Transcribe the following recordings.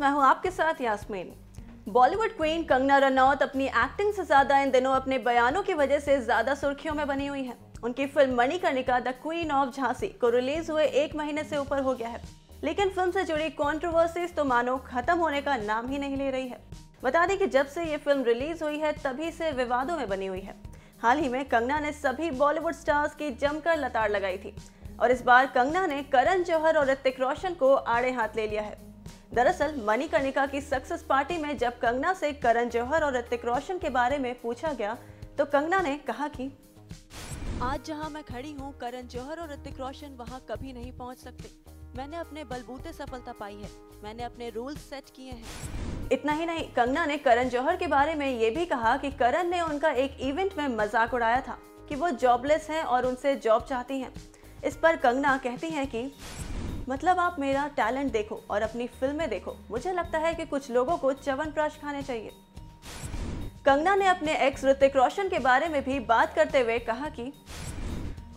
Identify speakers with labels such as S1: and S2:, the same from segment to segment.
S1: मैं हूं आपके साथ यास्मीन। बॉलीवुड क्वीन कंगना रनौत अपनी एक्टिंग से ज्यादा इन दिनों अपने बयानों की वजह से ज्यादा सुर्खियों में बनी हुई हैं। उनकी film Manikarnika the queen of Jhansi को रिलीज हुए 1 महीने से ऊपर हो गया है, लेकिन फिल्म से जुड़ी कंट्रोवर्सीज तो मानो खत्म होने का नाम ही नहीं ले रही है। बता दें कि जब से ये फिल्म रिलीज हुई है तभी से विवादों में बनी हुई है। हाल ही में कंगना ने सभी बॉलीवुड स्टार्स की जमकर लताड़ लगाई थी और इस बार कंगना ने करण जौहर और ऋतिक रोशन को आड़े हाथ ले लिया है। दरअसल मणिकर्णिका की सक्सेस पार्टी में जब कंगना से करण जौहर और ऋतिक रोशन के बारे में पूछा गया तो कंगना ने कहा कि आज जहां मैं खड़ी हूं, करण जौहर और ऋतिक रोशन वहां कभी नहीं पहुंच सकते। मैंने अपने बलबूते सफलता पाई है, मैंने अपने रूल्स सेट किए हैं। इतना ही नहीं, कंगना ने करण जौहर के बारे में ये भी कहा कि करण ने उनका एक इवेंट में मजाक उड़ाया था कि वो जॉबलेस हैं और उनसे जॉब चाहती हैं। इस पर कंगना कहती हैं कि मतलब आप मेरा टैलेंट देखो और अपनी फिल्में देखो, मुझे लगता है कि कुछ लोगों को च्यवनप्राश खाने चाहिए। कंगना ने अपने एक्स ऋतिक रोशन के बारे में भी बात करते हुए कहा कि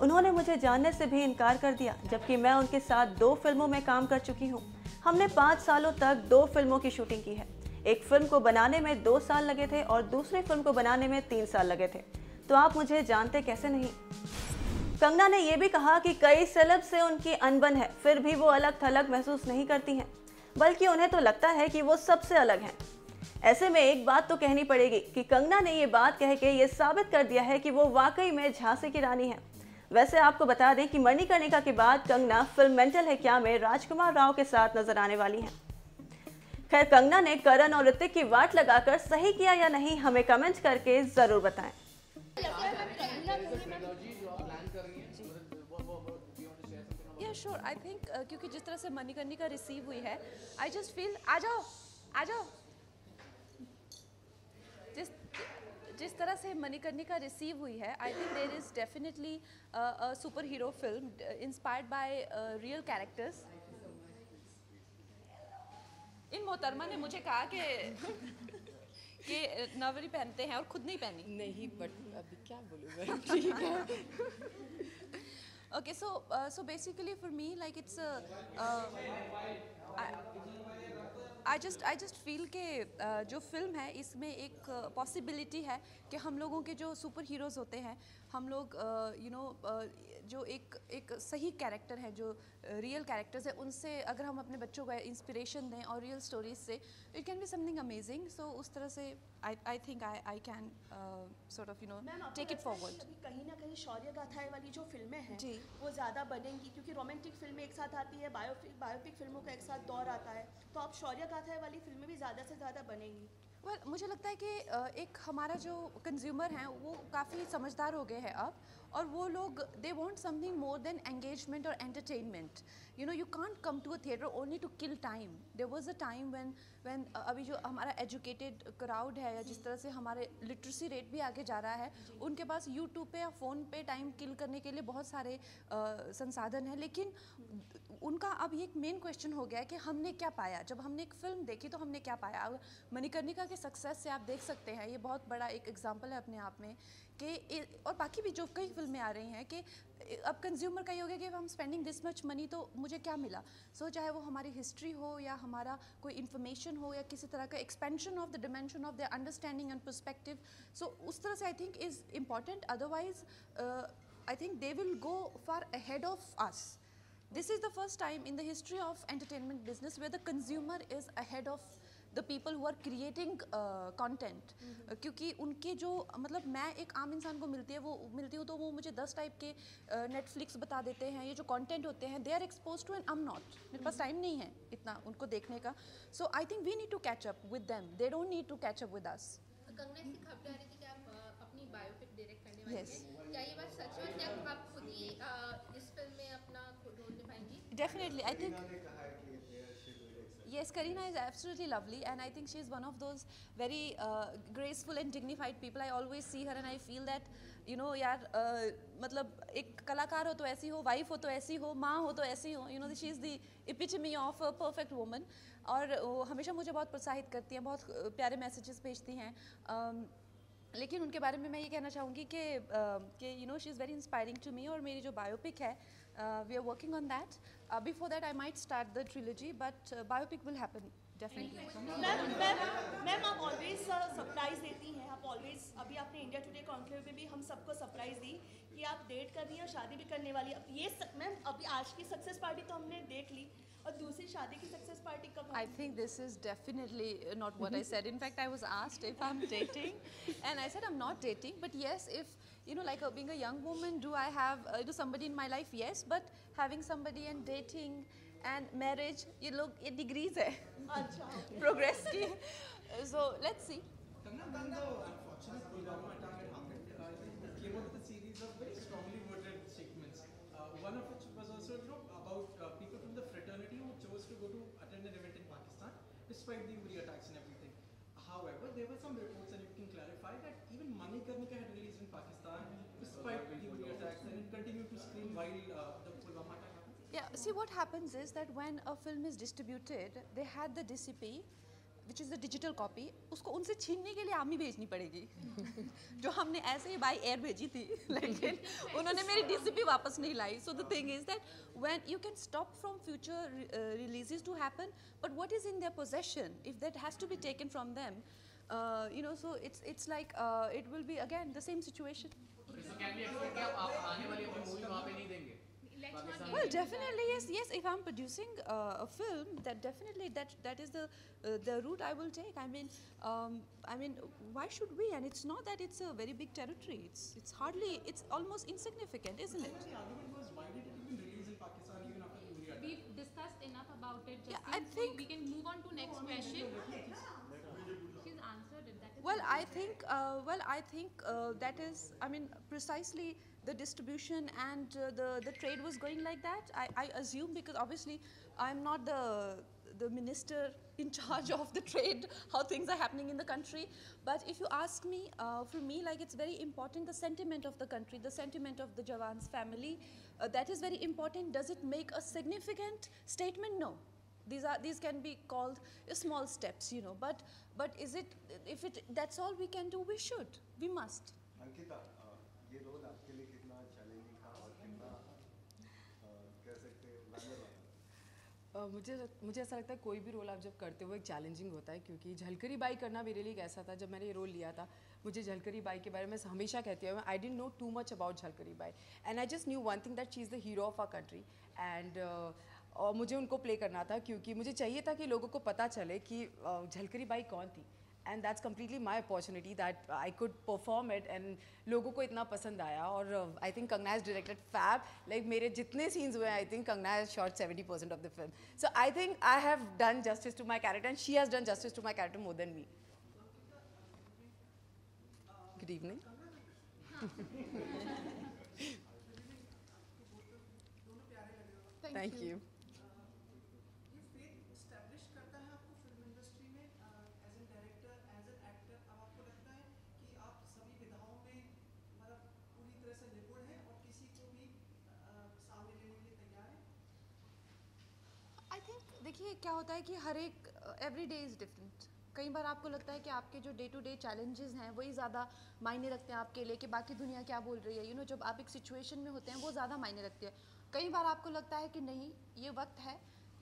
S1: उन्होंने मुझे जानने से भी इनकार कर दिया, जबकि मैं उनके साथ 2 फिल्मों में काम कर चुकी हूँ। हमने 5 सालों तक 2 फिल्मों की शूटिंग की है। एक फिल्म को बनाने में 2 साल लगे थे और दूसरी फिल्म को बनाने में 3 साल लगे थे, तो आप मुझे जानते कैसे नहीं। कंगना ने यह भी कहा कि कई सेलेब से उनकी अनबन है, फिर भी वो अलग थलग महसूस नहीं करती हैं, बल्कि उन्हें तो लगता है कि वो सबसे अलग हैं। ऐसे में एक बात तो कहनी पड़ेगी कि कंगना ने ये बात कह के ये साबित कर दिया है कि वो वाकई में झांसी की रानी है। वैसे आपको बता दें कि मणिकर्णिका के बाद कंगना फिल्म मेंटल है क्या में राजकुमार राव के साथ नजर आने वाली हैं। खैर, कंगना ने करण और ऋतिक की वाट लगाकर सही किया या नहीं, हमें कमेंट करके जरूर बताएं।
S2: श्योर, आई थिंक क्योंकि जिस तरह से मणिकर्णिका रिसीव हुई है, आई जस्ट फील आ जाओ जिस तरह से मणिकर्णिका रिसीव हुई है, I think there is definitely a super hero film inspired by real characters. इन मोहतरमा ने मुझे कहा कि नवरी पहनते हैं और खुद नहीं पहनी।
S3: नहीं, बट अभी क्या बोलूँ मैं। ठीक है।
S2: Okay, so basically for me, like it's I just feel कि जो फिल्म है इसमें एक पॉसिबिलिटी है कि हम लोगों के जो सुपर हीरोज़ होते हैं, हम लोग जो एक सही कैरेक्टर है, जो रियल कैरेक्टर्स है, उनसे अगर हम अपने बच्चों को इंस्पिरेशन दें और रियल स्टोरीज से, it can be something amazing. So उस तरह से I think I can sort of take it forward.
S4: कहीं ना कहीं शौर्य गाथाएं वाली जो फिल्में हैं
S2: जी,
S4: वो ज़्यादा बनेंगी, क्योंकि रोमांटिक फिल्में एक साथ आती है, बायोपिक फिल्मों का एक साथ दौर आता है, तो अब शौर्य गाथाएं वाली फिल्में भी ज़्यादा से ज़्यादा बनेंगी।
S2: मुझे लगता है कि एक हमारा जो कंज्यूमर हैं वो काफ़ी समझदार हो गए हैं अब, और वो लोग they want something more than engagement और entertainment. You can't come to a theatre only to kill time. There was a time when अभी जो हमारा एजुकेटेड क्राउड है, या जिस तरह से हमारे लिटरेसी रेट भी आगे जा रहा है, उनके पास यूट्यूब पे या फ़ोन पे टाइम किल करने के लिए बहुत सारे संसाधन हैं, लेकिन उनका अब ये एक मेन क्वेश्चन हो गया है कि हमने क्या पाया। जब हमने एक फिल्म देखी तो हमने क्या पाया। मणिकर्णिका के सक्सेस से आप देख सकते हैं, ये बहुत बड़ा एक एग्जांपल है अपने आप में कि, और बाकी भी जो कई फिल्में आ रही हैं, कि अब कंज्यूमर का ये हो गया कि हम स्पेंडिंग दिस मच मनी तो मुझे क्या मिला। सो चाहे वो हमारी हिस्ट्री हो या हमारा कोई इन्फॉर्मेशन हो या किसी तरह का expansion of the dimension of the understanding and perspective, so उस तरह से I think is important. Otherwise I think they will go far ahead of us. This is the first time in the history of entertainment business where the consumer is ahead of the people who are creating content. क्योंकि उनके जो मतलब मैं एक आम इंसान को मिलती हूँ तो वो मुझे 10 टाइप के नेटफ्लिक्स बता देते हैं। ये जो कंटेंट होते हैं, they are expose to and I am not, मेरे पास टाइम नहीं है इतना उनको देखने का। So I think we need to catch up with them, they don't need to catch up with us.
S5: Kangana से खबर आ रही थी कि आप अपनी बायोपिक डायरेक्ट करने वाली
S2: Yes.
S5: हैं। क्या ये बात सच है? क्या आप खुद ही इस फिल्म में अपना role निभाएंगी?
S2: Definitely, I think yes, Kareena is absolutely lovely, and I think she is one of those very graceful and dignified people. I always see her and I feel that यार मतलब एक कलाकार हो तो ऐसी हो, वाइफ हो तो ऐसी हो, माँ हो तो ऐसी हो, she is the epitome of a perfect woman. और वो हमेशा मुझे बहुत प्रोत्साहित करती हैं, बहुत प्यारे मैसेजेस भेजती हैं। लेकिन उनके बारे में मैं ये कहना चाहूँगी कि she is very inspiring to me. और मेरी जो बायोपिक है, we are working on that. Before that I might start the trilogy, but biopic will happen definitely.
S4: Ma'am आप ऑलवेज सरप्राइज देती हैं, आप ऑलवेज, अभी आपने इंडिया टुडे कॉन्क्लेव में भी हम सबको सरप्राइज दी कि आप डेट कर रही हैं और शादी भी करने वाली है। ये मैम अभी आज की सक्सेस पार्टी तो हमने देख ली, और दूसरी शादी की सक्सेस पार्टी कब?
S2: I think this is definitely not what I said. In fact, I was asked if I'm dating, and I said I'm not dating. But yes, if you know, like being a young woman, do I have somebody in my life? Yes, but having somebody and dating and marriage, you look, it degrees hai.
S4: अच्छा,
S2: Progress ki. So let's see.
S6: Kannan, when the unfortunate Pulwama attack had happened, it came out with a series of very strongly worded statements. One of which was also, about people from the fraternity who chose to go to attend an event in Pakistan, despite the URI attacks and everything. However, there were some reports, and you can clarify, that even Manikarnika had released in Pakistan, despite the URI attacks, and it continued to screen while the Pulwama attack happened.
S2: Yeah, see what happens is that when a film is distributed, they had the DCP, which is the digital copy, उसको उनसे छीनने के लिए army भेजनी पड़ेगी जो हमने ऐसे ही बाई एयर भेजी थी, लेकिन उन्होंने मेरी DCP वापस नहीं लाई. So the thing is that when you can stop from future releases to happen, but what is in their possession, if that has to be taken from them, you know, so it's like it will be again the same situation.
S7: So can we expect कि आप आने वाली अपनी movie वहाँ पे नहीं देंगे?
S2: Well, definitely yes. If I'm producing a film, that definitely that is the route I will take. I mean, why should we? And it's not that it's a very big territory. It's almost insignificant, isn't it?
S6: The argument was, why did it even release in Pakistan even after the URI attack?
S8: We've discussed enough about it.
S2: Yeah,
S8: Justine,
S2: I
S8: so
S2: think-
S8: we can move on to next question. She's answered it. That is
S2: Well, I think that is, I mean, precisely the distribution and the trade was going like that. I assume, because obviously I'm not the minister in charge of the trade, how things are happening in the country. But if you ask me, for me, like, it's very important, the sentiment of the country, the sentiment of the Jawan's family, that is very important. Does it make a significant statement? No. These can be called small steps, you know. But is it, if that's all we can do, we should, we must.
S9: Ankita, ये role आपके लिए कितना challenging था और कितना कह सकते हैं वल्नरेबल?
S3: मुझे ऐसा लगता है कोई भी रोल आप जब करते हो एक चैलेंजिंग होता है, क्योंकि झलकरी बाई करना मेरे लिए एक ऐसा था. जब मैंने ये रोल लिया था, मुझे झलकरी बाई के बारे में हमेशा कहती हूँ, I didn't know too much about Jhalkari Bai, and I just knew one thing, that she is the hero of our country. And और मुझे उनको प्ले करना था, क्योंकि मुझे चाहिए था कि लोगों को पता चले कि झलकरी बाई कौन थी. And that's completely my opportunity that I could perform it, and लोगों को इतना पसंद आया. और I think Kangana has directed fab. Like मेरे जितने सीन्स हुए हैं, I think Kangana has shot 70% of the film. So I think I have done justice to my character, and she has done justice to my character more than me. Good evening. Thank you.
S2: I think, देखिए क्या होता है कि हर एक every day is different. कई बार आपको लगता है कि आपके जो डे टू डे चैलेंजेस हैं वही ज़्यादा मायने रखते हैं आपके लिए, कि बाकी दुनिया क्या बोल रही है. यू नो, जब आप एक सिचुएशन में होते हैं वो ज़्यादा मायने रखती है. कई बार आपको लगता है कि नहीं, ये वक्त है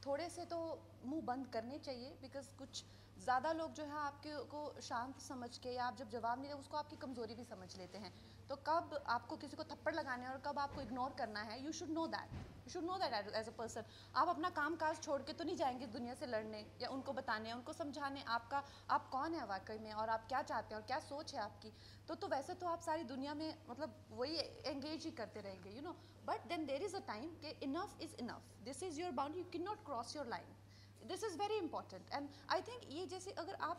S2: थोड़े से तो मुंह बंद करने चाहिए, बिकॉज कुछ ज़्यादा लोग जो है आपके को शांत समझ के, या आप जब जवाब नहीं दे उसको आपकी कमज़ोरी भी समझ लेते हैं. तो कब आपको किसी को थप्पड़ लगाना है और कब आपको इग्नोर करना है, you should know that as a person. आप अपना काम काज छोड़ के तो नहीं जाएंगे दुनिया से लड़ने या उनको बताने, उनको समझाने आप कौन है वाकई में, और आप क्या चाहते हैं और क्या सोच है आपकी. तो वैसे तो आप सारी दुनिया में मतलब वही एंगेज ही करते रहेंगे, you know. But then there is a time कि enough is enough. This is your boundary, you can not cross your line. This is very important. And I think ये जैसे अगर आप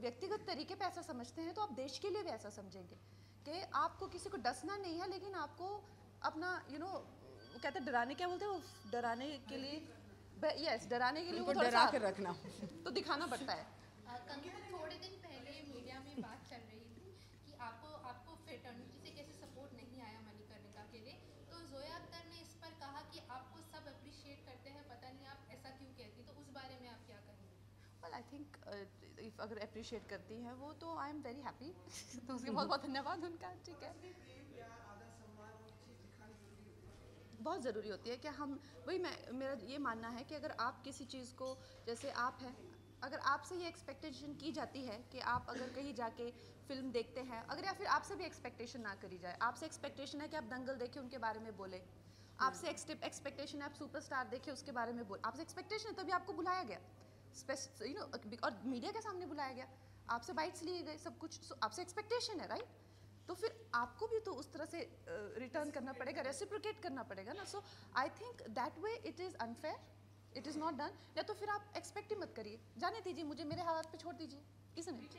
S2: व्यक्तिगत तरीके पे ऐसा समझते हैं, तो आप देश के लिए भी ऐसा समझेंगे कि आपको किसी को डसना नहीं है, लेकिन आपको अपना, यू नो, कहते हैं डराने, क्या बोलते हैं वो, डराने के लिए, यस, डराने के लिए वो
S3: उनको डरा के रखना
S2: तो दिखाना पड़ता है.
S5: कंगना, थोड़े दिन पहले मीडिया में बात चल रही थी कि आपको फ्रेटर्निटी से कैसे सपोर्ट नहीं आया मणिकर्णिका के लिए. तो जोया अख्तर ने इस पर कहा कि आपको सब अप्रिशिएट करते हैं, पता नहीं आप ऐसा क्यों कहती. तो उस बारे में आप क्या कहेंगे?
S2: वेल, आई थिंक इफ अगर अप्रिशिएट करती हैं वो, तो आई एम वेरी हैप्पी. तो उसके बहुत बहुत धन्यवाद उनका. ठीक है, बहुत ज़रूरी होती है कि हम वही मेरा ये मानना है कि अगर आप किसी चीज़ को, जैसे आप हैं, अगर आपसे ये एक्सपेक्टेशन की जाती है कि आप अगर कहीं जाके फिल्म देखते हैं, अगर या फिर आपसे भी एक्सपेक्टेशन ना करी जाए, आपसे एक्सपेक्टेशन है कि आप दंगल देखें उनके बारे में बोले, आपसे एक्सपेक्टेशन है आप सुपरस्टार देखें उसके बारे में बोले, आपसे एक्सपेक्टेशन है तभी आपको बुलाया गया, और मीडिया के सामने बुलाया गया, आपसे बाइट्स लिए गए, सब कुछ, आपसे एक्सपेक्टेशन है, राइट? तो फिर आपको भी तो उस तरह से रिटर्न करना पड़ेगा, रेसिप्रोकेट करना पड़ेगा ना। So I think that way it is unfair, it is not done. या तो फिर आप एक्सपेक्ट ही मत करिए, जाने दीजिए, मुझे मेरे हालात पे छोड़ दीजिए, isn't it?